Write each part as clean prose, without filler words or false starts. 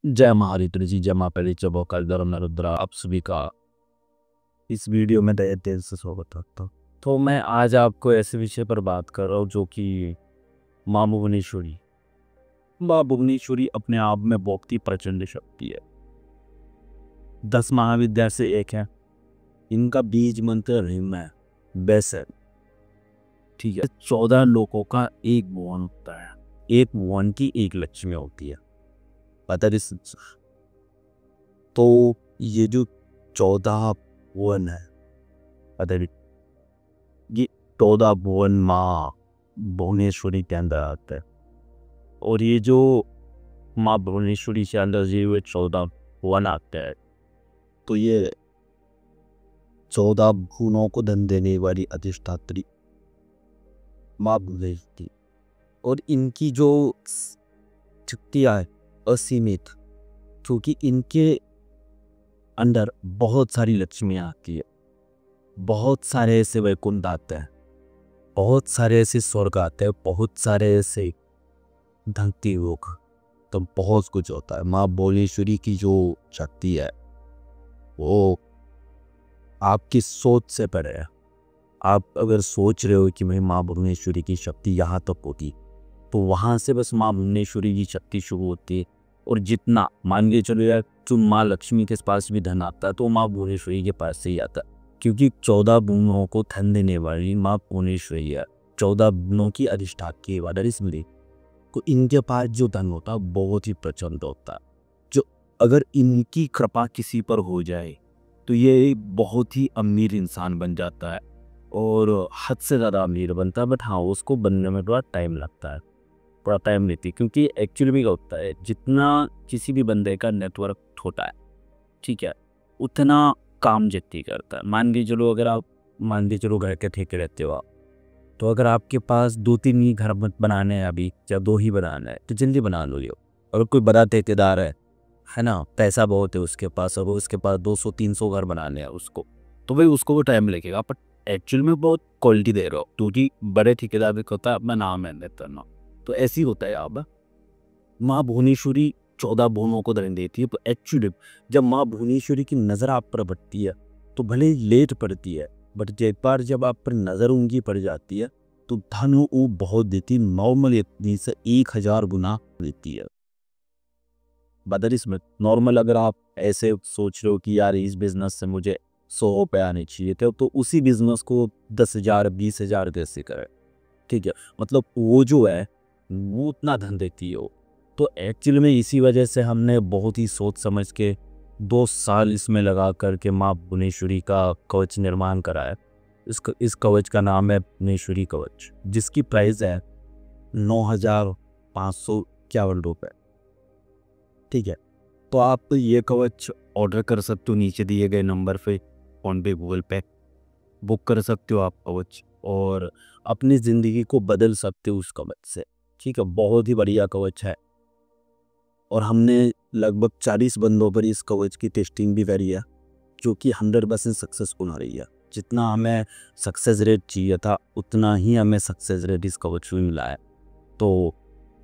जय महारिद्र जी, जय माँ पहली चबोकर धर्म नरुद्रा, आप सभी का इस वीडियो में तहे दिल से स्वागत करता हूँ। तो मैं आज आपको ऐसे विषय पर बात कर रहा हूँ जो कि माँ भुवनेश्वरी। माँ भुवनेश्वरी अपने आप में बहुत ही प्रचंड शक्ति है। 10 महाविद्या से एक है। इनका बीज मंत्र रिम है, बेस है, ठीक है। 14 लोगों का एक भुवन होता है, एक भुवन की एक लक्ष्मी होती है, पता है। तो ये जो 14 भुवन है, पता है, ये 14 भुवन माँ भुवनेश्वरी के अंदर आता है। और ये जो माँ भुवनेश्वरी के अंदर ये 14 भुवन आते हैं, तो ये 14 भुवनों को धन देने वाली अधिष्ठात्री माँ भुवनेश्वरी। और इनकी जो शक्तियाँ है असीमित, क्योंकि इनके अंदर बहुत सारी लक्ष्मियाँ आती है, बहुत सारे ऐसे वैकुंठ आते हैं, बहुत सारे ऐसे स्वर्ग आते हैं, बहुत सारे ऐसे धरती लोग, तो बहुत कुछ होता है। माँ भुवनेश्वरी की जो शक्ति है वो आपकी सोच से परे है। आप अगर सोच रहे हो कि भाई माँ भुवनेश्वरी की शक्ति यहाँ तक होती, तो वहाँ से बस माँ भुवनेश्वरी की शक्ति शुरू होती है। और जितना मान के चलो यार, तो माँ लक्ष्मी के पास भी धन आता है तो माँ भुवनेश्वरी के पास से ही आता है, क्योंकि 14 भुवनों को धन देने वाली माँ भुवनेश्वरी है। 14 भुवनों की अधिष्ठात्री वादर इसलिए को इनके पास जो धन होता है बहुत ही प्रचंड होता है। जो अगर इनकी कृपा किसी पर हो जाए तो ये बहुत ही अमीर इंसान बन जाता है, और हद से ज़्यादा अमीर बनता है। बट हाँ, उसको बनने में थोड़ा टाइम लगता है, थोड़ा टाइम लेती है, क्योंकि एक्चुअली में क्या होता है, जितना किसी भी बंदे का नेटवर्क छोटा है, ठीक है, उतना काम जितनी करता है। मान लीजिए चलो, अगर आप मान लीजिए चलो घर के ठेके रहते हो आप, तो अगर आपके पास 2-3 ही घर बनाने हैं अभी, या 2 ही बनाना है, तो जल्दी बना लो। अगर कोई बड़ा ठेकेदार है ना, पैसा बहुत है उसके पास, अगर उसके पास 200-300 घर बनाने हैं उसको, तो भाई उसको वो टाइम लगेगा। बट एक्चुअल में बहुत क्वालिटी दे रहे हो, क्योंकि बड़े ठेकेदार भी होता है अपना नाम है करना। तो ऐसे ही होता है। अब माँ भुवनेश्वरी 14 भुवनों को धन देती है। तो एक्चुअली जब माँ भुवनेश्वरी की नज़र आप पर पड़ती है, तो भले ही लेट पड़ती है, बट एक बार जब आप पर नज़र उनकी पड़ जाती है तो धन वो बहुत देती, नॉर्मल इतनी से 1000 गुना देती है। बदर इसमें नॉर्मल अगर आप ऐसे सोच रहे हो कि यार इस बिज़नेस से मुझे 100 रुपये आने चाहिए थे, तो उसी बिज़नेस को 10,000 20,000 कैसे करें, ठीक है। मतलब वो जो है वो उतना धन देती है। तो एक्चुअली में इसी वजह से हमने बहुत ही सोच समझ के 2 साल इसमें लगा करके माँ भुवनेश्वरी का कवच निर्माण करा है। इस कवच का नाम है भुवनेश्वरी कवच, जिसकी प्राइस है 9,551 रुपये, ठीक है। तो आप ये कवच ऑर्डर कर सकते हो, नीचे दिए गए नंबर पे, फ़ोन पे, गूगल पे बुक कर सकते हो आप कवच, और अपनी ज़िंदगी को बदल सकते हो उस कवच से, ठीक है। बहुत ही बढ़िया कवच है, और हमने लगभग 40 बंदों पर इस कवच की टेस्टिंग भी करी है, जो कि 100% सक्सेसफुल आ रही है। जितना हमें सक्सेस रेट चाहिए था, उतना ही हमें सक्सेस रेट इस कवच में मिला है। तो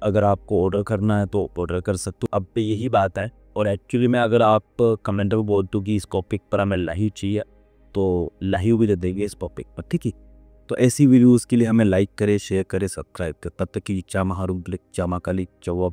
अगर आपको ऑर्डर करना है तो ऑर्डर कर सकते हो। अब पे यही बात है। और एक्चुअली में अगर आप कमेंट में बोल दो कि इस टॉपिक पर हमें लाइव चाहिए, तो लाइव भी दे देंगे इस टॉपिक पर, ठीक है। तो ऐसी वीडियोज़ के लिए हमें लाइक करें, शेयर करें, सब्सक्राइब करें। तब तक की जय महारुद्र, जय माँ काली, जय वो